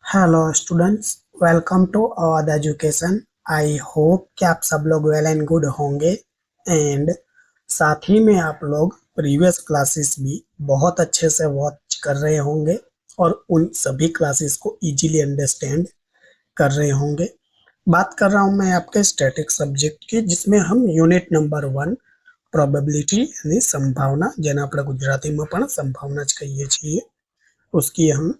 Hello students, welcome to our education. I hope कि आप सब लोग वेल एंड गुड होंगे एंड साथ ही में आप लोग प्रीवियस क्लासेस भी बहुत अच्छे से वॉच कर रहे होंगे और उन सभी क्लासेस को इजीली अंडरस्टैंड कर रहे होंगे। बात कर रहा हूँ मैं आपके स्टैटिक सब्जेक्ट की, जिसमें हम यूनिट नंबर 1 प्रोबेबिलिटी यानी संभावना, જેને આપણે ગુજરાતીમાં પણ સંભાવના જ કહીએ છીએ, उसकी हम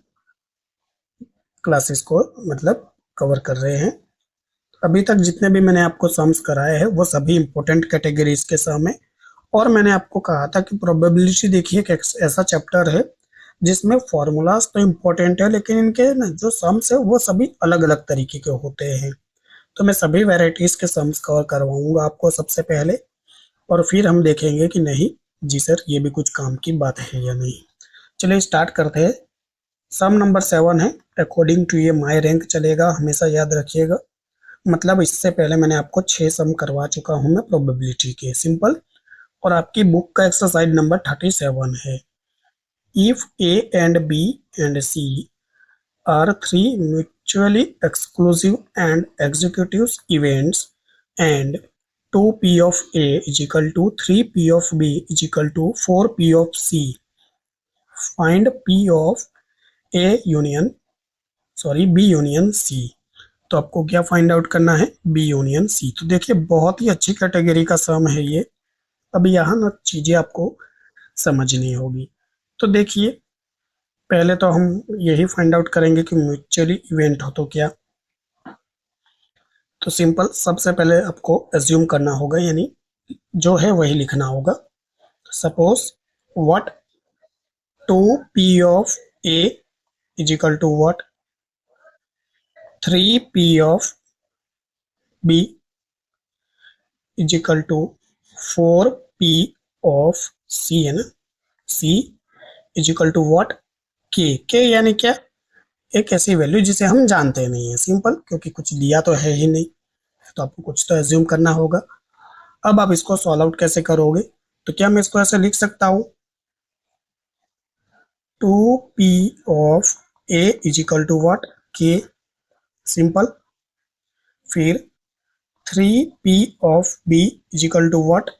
क्लासेस को मतलब कवर कर रहे हैं। अभी तक जितने भी मैंने आपको सम्स कराए हैं वो सभी इंपॉर्टेंट कैटेगरीज के सम है। और मैंने आपको कहा था कि प्रोबेबिलिटी देखिए एक ऐसा चैप्टर है जिसमें फॉर्मूलाज तो इम्पोर्टेंट है, लेकिन इनके ना जो सम्स है वो सभी अलग अलग तरीके के होते हैं। तो मैं सभी वेराइटीज के सम्स कवर करवाऊंगा आपको सबसे पहले, और फिर हम देखेंगे कि नहीं जी सर ये भी कुछ काम की बात है या नहीं। चलिए स्टार्ट करते हैं। सम नंबर 7 है। अकॉर्डिंग टू ये माई रैंक चलेगा, हमेशा याद रखिएगा। मतलब इससे पहले मैंने आपको 6 सम करवा चुका हूं मैं प्रोबेबिलिटी के, सिंपल। और आपकी बुक का एक्सरसाइज नंबर 37 है। If A and B and C are three mutually exclusive and executive events and 2p of A is equal to 3p of B is equal to 4p of C. Find P of A union B union C। तो आपको क्या find out करना है? B union C. तो देखिए बहुत ही अच्छी category का सम है ये। अब यहाँ ना चीजें आपको समझनी होगी। तो देखिए पहले तो हम यही फाइंड आउट करेंगे कि म्यूचुअली इवेंट हो तो क्या। तो सिंपल, सबसे पहले आपको एज्यूम करना होगा, यानी जो है वही लिखना होगा। Suppose what 2p of A is equal to what 3p of B is equal to 4p of C, है ना। C is equal to what K यानी क्या? एक ऐसी वैल्यू जिसे हम जानते नहीं है, सिंपल, क्योंकि कुछ दिया तो है ही नहीं, तो आपको कुछ तो एज्यूम करना होगा। अब आप इसको सॉल्व आउट कैसे करोगे? तो क्या मैं इसको ऐसे लिख सकता हूं 2p of A is equal to what K, simple. फिर 3p of B is equal to what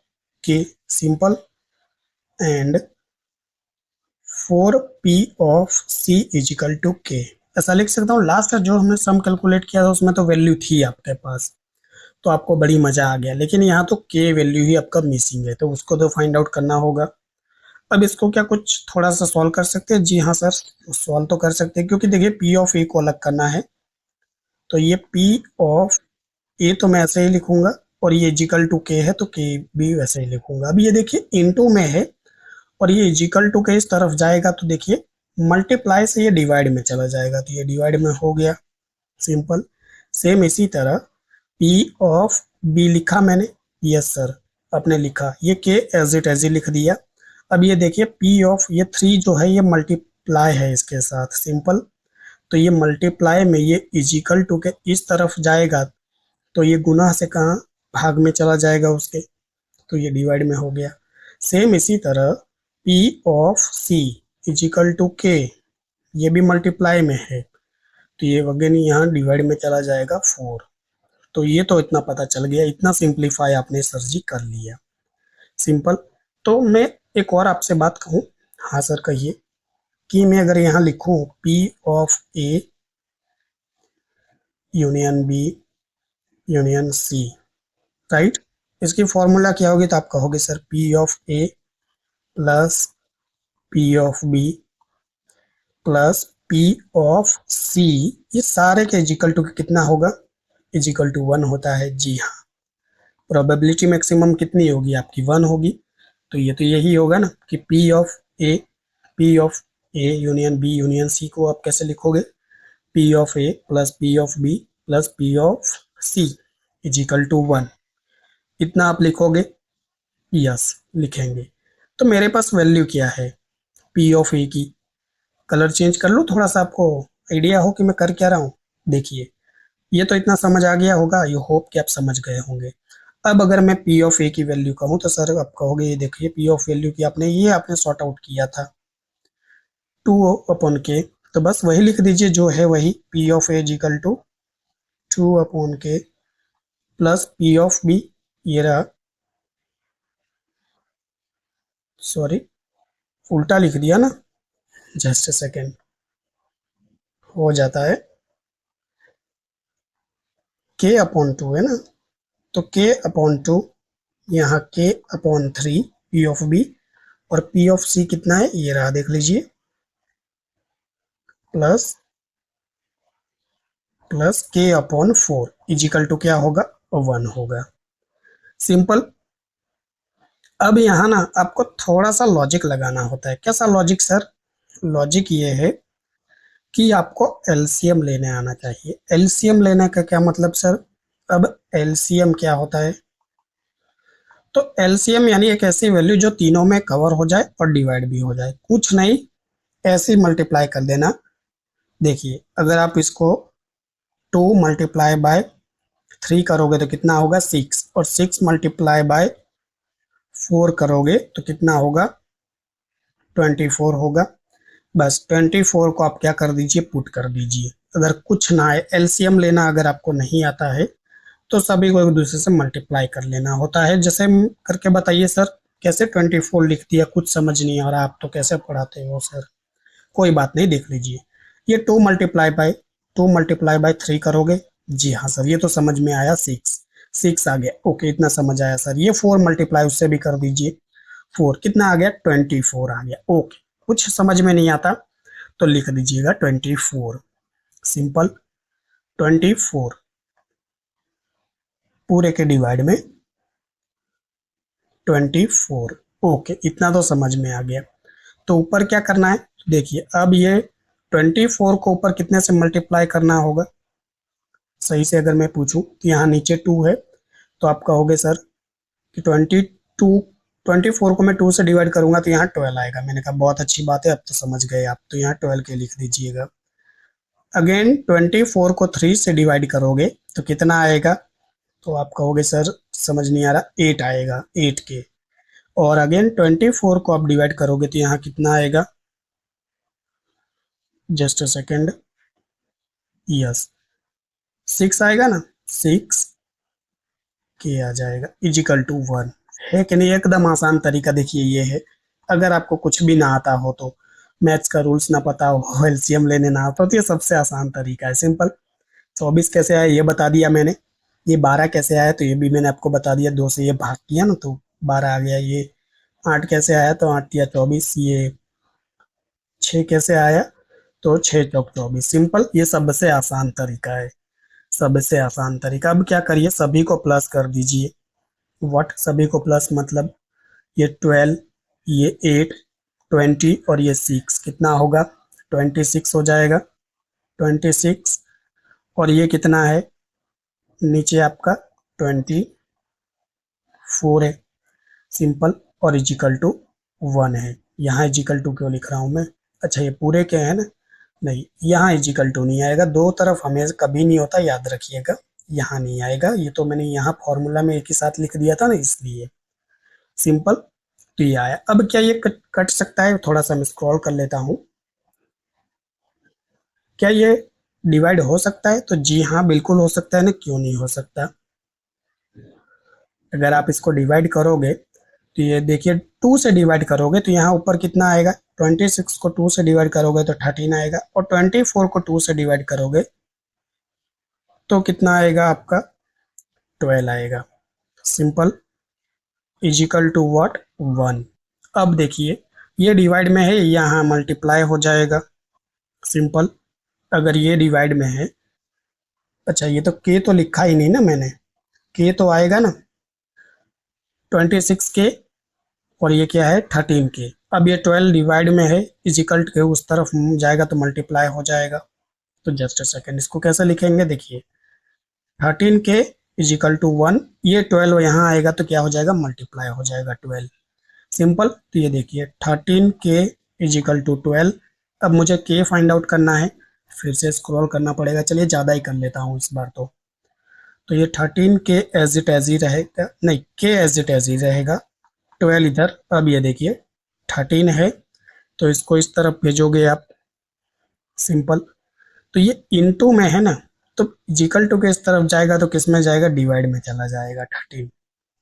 K, simple. And 4p of C is equal to K, ऐसा लिख सकता हूँ। लास्ट जो हमने सम कैलकुलेट किया था उसमें तो वैल्यू थी आपके पास, तो आपको बड़ी मजा आ गया, लेकिन यहाँ तो K वैल्यू ही आपका मिसिंग है, तो उसको तो फाइंड आउट करना होगा। अब इसको क्या कुछ थोड़ा सा सॉल्व कर सकते हैं? जी हाँ सर, सॉल्व तो कर सकते हैं, क्योंकि देखिए P ऑफ A को अलग करना है। तो ये P ऑफ A तो मैं ऐसे ही लिखूंगा, और ये इजिकल टू K है तो K भी वैसे ही लिखूंगा। अब ये देखिए इनटू में है और ये इजिकल टू के इस तरफ जाएगा, तो देखिए मल्टीप्लाई से ये डिवाइड में चला जाएगा, तो ये डिवाइड में हो गया, सिंपल। सेम इसी तरह P ऑफ B लिखा मैंने, यस सर आपने लिखा, ये K एज इट एज ही लिख दिया। अब ये देखिए P ऑफ ये 3 जो है ये मल्टीप्लाई है इसके साथ, सिंपल। तो ये मल्टीप्लाई में ये इजिकल टू के इस तरफ जाएगा, तो ये गुना से कहाँ भाग में चला जाएगा उसके, तो ये डिवाइड में हो गया। सेम इसी तरह P of C equal to K, ये भी मल्टीप्लाई में है, तो ये अगेन यहाँ डिवाइड में चला जाएगा 4। तो ये तो इतना पता चल गया, इतना सिंप्लीफाई आपने सर जी कर लिया, सिंपल। तो मैं एक और आपसे बात कहूँ, हाँ सर कहिए, कि मैं अगर यहाँ लिखूँ P of A union B union C, right, इसकी फॉर्मूला क्या होगी? तो आप कहोगे sir P of A plus P of B plus P of C, ये सारे के इजिकल टू कितना होगा? इजिकल टू 1 होता है। जी हाँ, प्रोबेबिलिटी मैक्सिमम कितनी होगी आपकी? 1 होगी। तो ये तो यही होगा ना कि P of A union B union C को आप कैसे लिखोगे? P of A plus P of B plus P of C equal to 1, इतना आप लिखोगे? यस लिखेंगे। तो मेरे पास वैल्यू क्या है P ऑफ A की? कलर चेंज कर लो थोड़ा सा, आपको आइडिया हो कि मैं कर क्या रहा हूँ। देखिए ये तो इतना समझ आ गया होगा, यू होप कि आप समझ गए होंगे। अब अगर मैं P ऑफ A की वैल्यू कहूँ तो सर आप कहोगे ये देखिए P ऑफ वैल्यू की आपने सॉर्ट आउट किया था 2 अपॉन K, तो बस वही लिख दीजिए जो है वही, P of A equal to 2/k plus P of B, ये रहा, सॉरी उल्टा लिख दिया ना, जस्ट अ सेकेंड, हो जाता है k/2 है ना, तो k/2, यहाँ k/3 पी ऑफ बी, और पी ऑफ सी कितना है, ये रहा देख लीजिए, प्लस k/4 इजिकल टू क्या होगा, 1 होगा। सिंपल। अब यहाँ ना आपको थोड़ा सा लॉजिक लगाना होता है। कैसा लॉजिक सर? लॉजिक ये है कि आपको एलसीएम लेने आना चाहिए। एलसीएम लेने का क्या मतलब सर? अब एलसीएम क्या होता है? तो एलसीएम यानी एक ऐसी वैल्यू जो तीनों में कवर हो जाए और डिवाइड भी हो जाए, कुछ नहीं, ऐसे मल्टीप्लाई कर देना। देखिए अगर आप इसको 2 × 3 करोगे तो कितना होगा, 6, और 6 × 4 करोगे तो कितना होगा, 24 होगा। बस 24 को आप क्या कर दीजिए, पुट कर दीजिए। अगर कुछ ना है, एलसीएम लेना अगर आपको नहीं आता है तो सभी को एक दूसरे से मल्टीप्लाई कर लेना होता है। जैसे करके बताइए सर, कैसे 24 लिख दिया, कुछ समझ नहीं आ रहा, आप तो कैसे पढ़ाते हो सर? कोई बात नहीं, देख लीजिए। ये 2 × 3 करोगे, जी हाँ सर, ये तो समझ में आया, 6 आ गया, ओके, इतना समझ आया सर। ये 4 × उससे भी कर दीजिए, 4 कितना आ गया, 24 आ गया, ओके। कुछ समझ में नहीं आता तो लिख दीजिएगा 24, सिंपल। 24 पूरे के डिवाइड में 24, ओके, इतना तो समझ में आ गया। तो ऊपर क्या करना है, देखिए अब ये 24 को ऊपर कितने से मल्टीप्लाई करना होगा, सही से अगर मैं पूछूं तो यहाँ नीचे 2 है, तो आप कहोगे सर कि 24 को मैं 2 से डिवाइड करूंगा तो यहाँ 12 आएगा। मैंने कहा बहुत अच्छी बात है, अब तो समझ गए आप, तो यहाँ 12 के लिख दीजिएगा। अगेन 24 को 3 से डिवाइड करोगे तो कितना आएगा, तो आप कहोगे सर समझ नहीं आ रहा, 8 आएगा, 8 के। और अगेन 24 को आप डिवाइड करोगे तो यहाँ कितना आएगा, जस्ट अ सेकेंड, यस 6 आएगा ना, 6 के आ जाएगा इजिकल टू 1। है कि नहीं? एकदम आसान तरीका। देखिए ये है, अगर आपको कुछ भी ना आता हो, तो मैथ्स का रूल्स ना पता हो, एलसीएम लेने ना आता हो, तो ये सबसे आसान तरीका है, सिंपल। 24 कैसे आया ये बता दिया मैंने, ये 12 कैसे आया तो ये भी मैंने आपको बता दिया, 2 से ये भाग किया ना तो 12 आ गया। ये 8 कैसे आया, तो 8 या 24, ये 6 कैसे आया, तो 6 चौक 24, सिंपल। ये सबसे आसान तरीका है, सबसे आसान तरीका। अब क्या करिए, सभी को प्लस कर दीजिए। व्हाट, सभी को प्लस मतलब ये 12, ये 8, 20 और ये 6 कितना होगा, 26 हो जाएगा, 26। और ये कितना है, नीचे आपका 24 है, सिंपल। और इजिकल टू 1 है। यहाँ इजिकल टू क्यों लिख रहा हूँ मैं, अच्छा ये पूरे के हैं ना, नहीं यहाँ इजिकल टू नहीं आएगा, दो तरफ हमें कभी नहीं होता, याद रखिएगा, यहाँ नहीं आएगा। ये तो मैंने यहाँ फॉर्मूला में एक ही साथ लिख दिया था ना, इसलिए सिंपल। तो ये आया। अब क्या ये कट सकता है, थोड़ा सा मैं स्क्रॉल कर लेता हूँ, क्या ये डिवाइड हो सकता है, तो जी हाँ बिल्कुल हो सकता है ना, क्यों नहीं हो सकता। अगर आप इसको डिवाइड करोगे तो ये देखिए, 2 से डिवाइड करोगे तो यहाँ ऊपर कितना आएगा, 26 को 2 से डिवाइड करोगे तो 13 आएगा, और 24 को 2 से डिवाइड करोगे तो कितना आएगा आपका, 12 आएगा, सिंपल। Is equal to what, 1। अब देखिए ये डिवाइड में है, यहाँ मल्टीप्लाई हो जाएगा, सिंपल। अगर ये डिवाइड में है, अच्छा ये तो के तो लिखा ही नहीं ना मैंने, के तो आएगा ना, 26 के, और ये क्या है, 13 के। अब ये 12 डिवाइड में है, इजिकल के उस तरफ जाएगा तो मल्टीप्लाई हो जाएगा। तो जस्ट अ सेकेंड, इसको कैसे लिखेंगे, देखिए 13 के इजिकल टू 1, ये 12 यहाँ आएगा तो क्या हो जाएगा, मल्टीप्लाई हो जाएगा 12, सिंपल। तो ये देखिए 13 के इजिकल टू 12। अब मुझे के फाइंड आउट करना है, फिर से स्क्रॉल करना पड़ेगा, चलिए ज़्यादा ही कर लेता हूँ इस बार। तो ये 13 के एज इट रहेगा, नहीं के एज इट रहेगा, 12 इधर। अब ये देखिए 13 है तो इसको इस तरफ भेजोगे आप, सिंपल। तो ये इनटू में है ना, तो इजिकल टू के इस तरफ जाएगा तो किस में जाएगा, डिवाइड में चला जाएगा 13।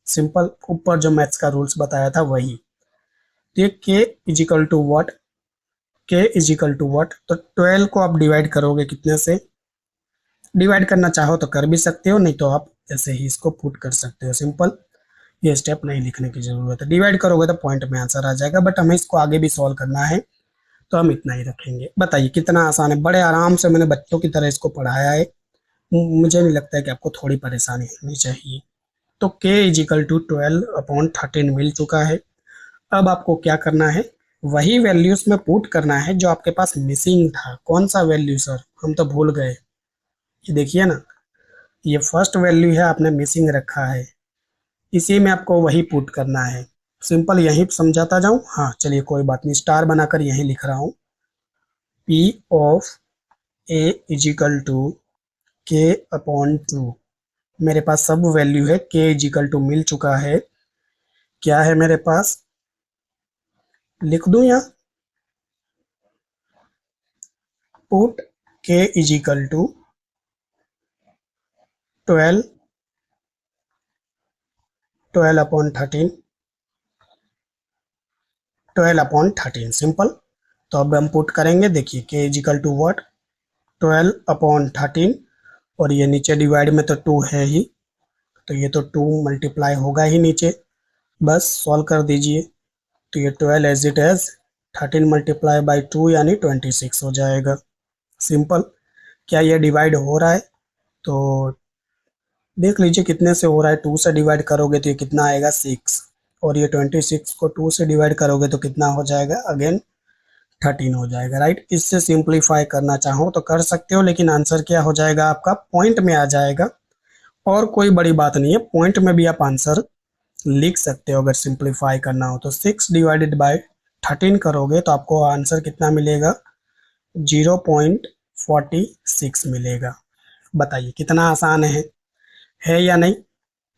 सिंपल, ऊपर जो मैथ्स का रूल्स बताया था वही। तो ये के इजिकल टू व्हाट, के इजिकल टू व्हाट, तो 12 को आप डिवाइड करोगे कितने से, डिवाइड करना चाहो तो कर भी सकते हो, नहीं तो आप ऐसे ही इसको पुट कर सकते हो। सिंपल, ये स्टेप नहीं लिखने की जरूरत है, डिवाइड करोगे तो पॉइंट में आंसर आ जाएगा, बट हमें इसको आगे भी सॉल्व करना है तो हम इतना ही रखेंगे। बताइए कितना आसान है, बड़े आराम से मैंने बच्चों की तरह इसको पढ़ाया है। मुझे नहीं लगता है कि आपको थोड़ी परेशानी होनी चाहिए। तो k इजिकल टू 12/13 मिल चुका है। अब आपको क्या करना है, वही वैल्यूज में पुट करना है जो आपके पास मिसिंग था। कौन सा वैल्यू सर, हम तो भूल गए। ये देखिए ना, ये फर्स्ट वैल्यू है, आपने मिसिंग रखा है, इसी में आपको वही पुट करना है। सिंपल, यही समझाता जाऊं, हाँ चलिए कोई बात नहीं, स्टार बनाकर यही लिख रहा हूं। p of a equal to k/2, मेरे पास सब वैल्यू है, k इजिकल टू मिल चुका है। क्या है मेरे पास, लिख दूं यहाँ, put k equal to 12, 12/13, 12/13 simple. तो अब हम पुट करेंगे, देखिए k इजिकल टू व्हाट, 12/13, और ये नीचे डिवाइड में तो 2 है ही, तो ये तो 2 मल्टीप्लाई होगा ही नीचे, बस सॉल्व कर दीजिए। तो ये 12 as it is 13 multiply by 2 यानी 26 हो जाएगा। सिंपल। क्या ये डिवाइड हो रहा है, तो देख लीजिए कितने से हो रहा है, 2 से डिवाइड करोगे तो ये कितना आएगा 6, और ये 26 को 2 से डिवाइड करोगे तो कितना हो जाएगा, अगेन 13 हो जाएगा, राइट। इससे सिंप्लीफाई करना चाहो तो कर सकते हो, लेकिन आंसर क्या हो जाएगा आपका, पॉइंट में आ जाएगा। और कोई बड़ी बात नहीं है, पॉइंट में भी आप आंसर लिख सकते हो अगर सिंप्लीफाई करना हो तो। 6 डिवाइडेड बाय 13 करोगे तो आपको आंसर कितना मिलेगा, 0.46 मिलेगा। बताइए कितना आसान है या नहीं।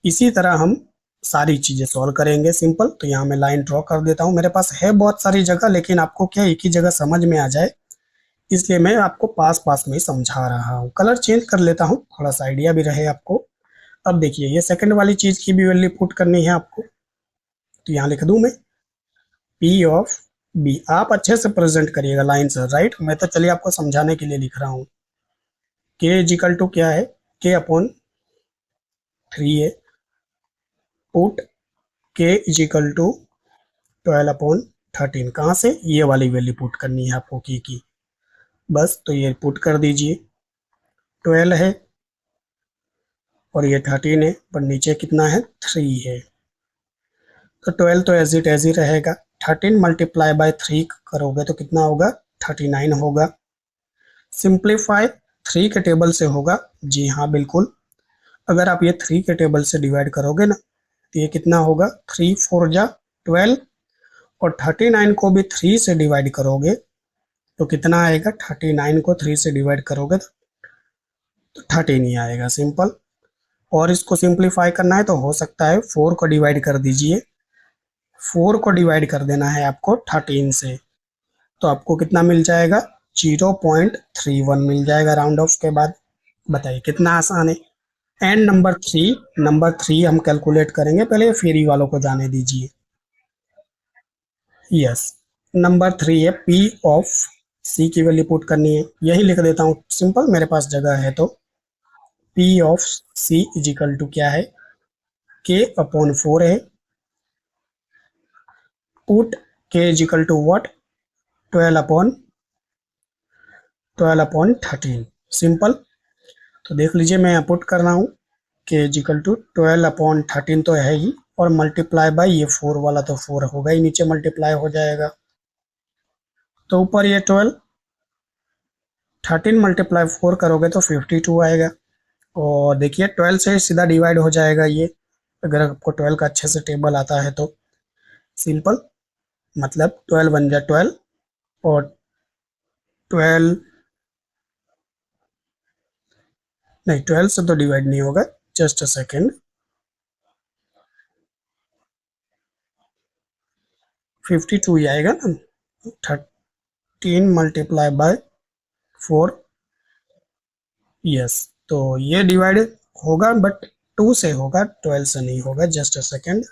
इसी तरह हम सारी चीजें सॉल्व करेंगे। सिंपल, तो यहाँ मैं लाइन ड्रॉ कर देता हूँ, मेरे पास है बहुत सारी जगह, लेकिन आपको क्या एक ही जगह समझ में आ जाए इसलिए मैं आपको पास पास में ही समझा रहा हूँ। कलर चेंज कर लेता हूँ, थोड़ा सा आइडिया भी रहे आपको। अब देखिए, ये सेकंड वाली चीज की भी वैल्यू पुट करनी है आपको, तो यहाँ लिख दूं मैं P ऑफ B। आप अच्छे से प्रेजेंट करिएगा लाइन से, राइट। मैं तो चलिए आपको समझाने के लिए लिख रहा हूँ। K इजिकल टू क्या है, K/3 है, पुट K इजिकल टू 12/13। कहाँ से, ये वाली वैल्यू पुट करनी है आपको की। बस, तो ये पुट कर दीजिए, 12 है और ये 13 है, पर नीचे कितना है, 3 है। तो 12 तो एज ही रहेगा, 13 मल्टीप्लाई बाय 3 करोगे तो कितना होगा, 39 होगा। सिंप्लीफाई 3 के टेबल से होगा, जी हाँ बिल्कुल। अगर आप ये 3 के टेबल से डिवाइड करोगे ना, तो ये कितना होगा, 3 4 जा 12, और 39 को भी 3 से डिवाइड करोगे तो कितना आएगा, 39 को 3 से डिवाइड करोगे तो 13 ही आएगा। सिंपल। और इसको सिंप्लीफाई करना है तो हो सकता है 4 को डिवाइड कर दीजिए, 4 को डिवाइड कर देना है आपको 13 से, तो आपको कितना मिल जाएगा, 0.31 मिल जाएगा राउंड ऑफ के बाद। बताइए कितना आसान है। एंड नंबर थ्री हम कैलकुलेट करेंगे, पहले फेरी वालों को जाने दीजिए। यस, नंबर 3 है, P ऑफ C की वैल्यू पुट करनी है, यही लिख देता हूँ सिंपल, मेरे पास जगह है तो। P of C equal to क्या है, K/4 है, put K equal to what, 12/13। Simple. तो देख लीजिए मैं यहाँ पुट कर रहा हूँ, K इजिकल टू 12/13 तो है ही, और मल्टीप्लाई बाई ये 4 वाला तो 4 होगा ही, नीचे मल्टीप्लाई हो जाएगा, तो ऊपर ये 12, 13 मल्टीप्लाई 4 करोगे तो 52 आएगा। और देखिए 12 से सीधा डिवाइड हो जाएगा ये, अगर आपको 12 का अच्छे से टेबल आता है तो। सिंपल, मतलब 12 बन जाए 12, और 12 नहीं, 12 से तो डिवाइड नहीं होगा, जस्ट अ सेकेंड, 52 ही आएगा ना। 13 मल्टीप्लाई बाय 4, यस। तो ये डिवाइड होगा बट 2 से होगा, 12 से नहीं होगा। जस्ट अ सेकेंड,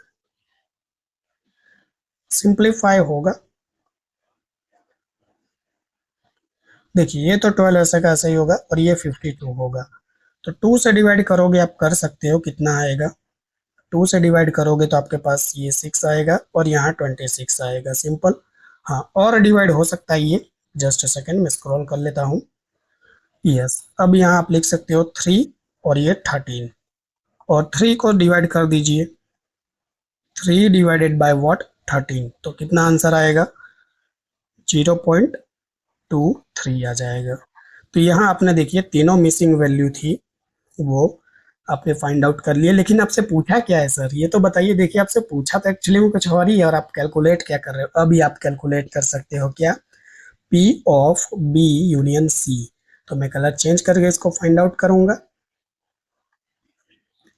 सिंप्लीफाई होगा। देखिए ये तो 12 ऐसे का ऐसे ही होगा और ये 52 होगा। तो 2 से डिवाइड करोगे, आप कर सकते हो, कितना आएगा? 2 से डिवाइड करोगे तो आपके पास ये 6 आएगा और यहाँ 26 आएगा, सिंपल। हाँ, और डिवाइड हो सकता है ये। जस्ट अ सेकेंड, मैं स्क्रॉल कर लेता हूँ। यस, अब यहाँ आप लिख सकते हो 3 और ये 13, और 3 को डिवाइड कर दीजिए। 3 डिवाइडेड बाय व्हाट? 13। तो कितना आंसर आएगा? 0.23 आ जाएगा। तो यहाँ आपने देखिए तीनों मिसिंग वैल्यू थी, वो आपने फाइंड आउट कर लिए। लेकिन आपसे पूछा क्या है सर, ये तो बताइए। देखिए आपसे पूछा तो एक्चुअली में कुछ और ही है, और आप कैलकुलेट क्या कर रहे हो? अभी आप कैलकुलेट कर सकते हो क्या? P of B union C। तो मैं कलर चेंज करके इसको फाइंड आउट करूंगा।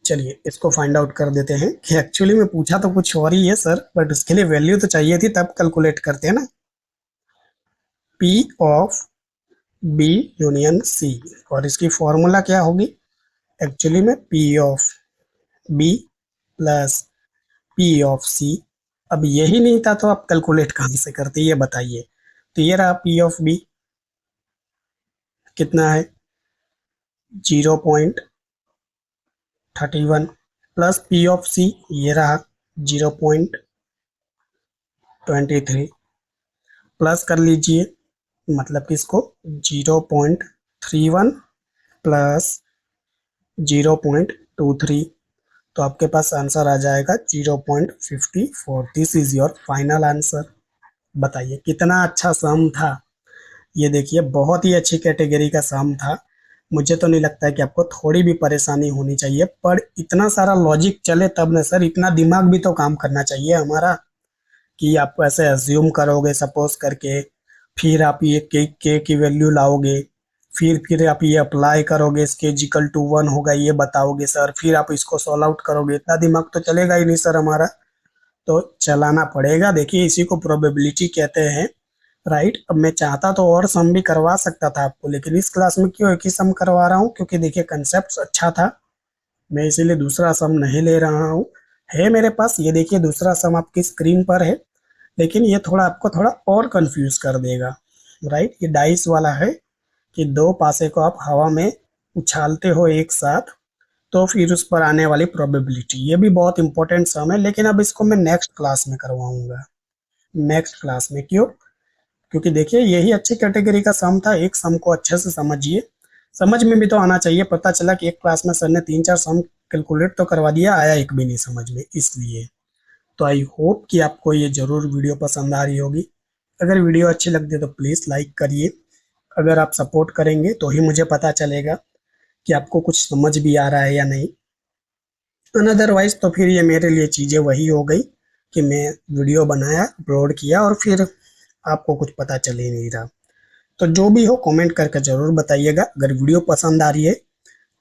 चलिए इसको फाइंड आउट कर देते हैं कि एक्चुअली में पूछा तो कुछ और ही है सर, बट उसके लिए वैल्यू तो चाहिए थी, तब कैलकुलेट करते हैं ना। P of B union C, और इसकी फॉर्मूला क्या होगी? एक्चुअली में P of B plus P of C। अब यही नहीं था तो आप कैलकुलेट कहाँ से करते, ये बताइए। तो ये रहा P ऑफ B, कितना है? 0.31, प्लस P ऑफ C, ये रहा 0.23, प्लस कर लीजिए, मतलब कि इसको 0.31 प्लस 0.23, तो आपके पास आंसर आ जाएगा 0.54। This is your final answer. बताइए कितना अच्छा सम था। ये देखिए बहुत ही अच्छी कैटेगरी का सम था। मुझे तो नहीं लगता है कि आपको थोड़ी भी परेशानी होनी चाहिए, पर इतना सारा लॉजिक चले तब ना सर, इतना दिमाग भी तो काम करना चाहिए हमारा। कि आप ऐसे अज्यूम करोगे सपोज करके, फिर आप ये के की वैल्यू लाओगे, फिर आप ये अप्लाई करोगे, इसके इक्वल टू 1 होगा ये बताओगे सर, फिर आप इसको सॉल्व आउट करोगे। इतना दिमाग तो चलेगा ही नहीं सर हमारा, तो चलाना पड़ेगा। देखिए इसी को प्रोबेबिलिटी कहते हैं, राइट। अब मैं चाहता तो और सम भी करवा सकता था आपको, लेकिन इस क्लास में क्यों एक ही सम करवा रहा हूँ, क्योंकि देखिए कंसेप्ट अच्छा था, मैं इसीलिए दूसरा सम नहीं ले रहा हूँ। है मेरे पास, ये देखिए दूसरा सम आपकी स्क्रीन पर है, लेकिन ये थोड़ा आपको थोड़ा और कंफ्यूज कर देगा, राइट। ये डाइस वाला है कि दो पासे को आप हवा में उछालते हो एक साथ, तो फिर उस पर आने वाली प्रोबेबिलिटी। ये भी बहुत इंपॉर्टेंट सम है, लेकिन अब इसको मैं नेक्स्ट क्लास में करवाऊंगा। नेक्स्ट क्लास में क्यों? क्योंकि देखिए यही अच्छी कैटेगरी का सम था। एक सम को अच्छे से समझिए, समझ में भी तो आना चाहिए। पता चला कि एक क्लास में सर ने 3-4 सम कैलकुलेट तो करवा दिया, आया एक भी नहीं समझ में, इसलिए। तो आई होप कि आपको ये जरूर वीडियो पसंद आ रही होगी। अगर वीडियो अच्छी लगती है तो प्लीज़ लाइक करिए। अगर आप सपोर्ट करेंगे तो ही मुझे पता चलेगा कि आपको कुछ समझ भी आ रहा है या नहीं। अनअदरवाइज तो फिर ये मेरे लिए चीज़ें वही हो गई कि मैं वीडियो बनाया, अपलोड किया, और फिर आपको कुछ पता चल ही नहीं रहा। तो जो भी हो कमेंट करके ज़रूर बताइएगा। अगर वीडियो पसंद आ रही है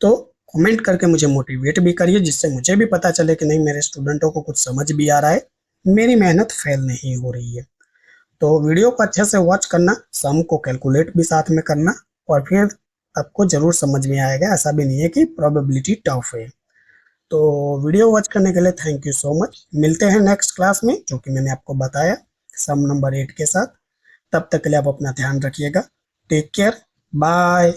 तो कमेंट करके मुझे मोटिवेट भी करिए, जिससे मुझे भी पता चले कि नहीं मेरे स्टूडेंटों को कुछ समझ भी आ रहा है, मेरी मेहनत फेल नहीं हो रही है। तो वीडियो को अच्छे से वॉच करना, सम को कैलकुलेट भी साथ में करना, और फिर आपको जरूर समझ में आएगा। ऐसा भी नहीं है कि प्रोबेबिलिटी टफ है। तो वीडियो वॉच करने के लिए थैंक यू सो मच। मिलते हैं नेक्स्ट क्लास में, जो कि मैंने आपको बताया सम नंबर 8 के साथ। तब तक के लिए आप अपना ध्यान रखिएगा। Take care, bye.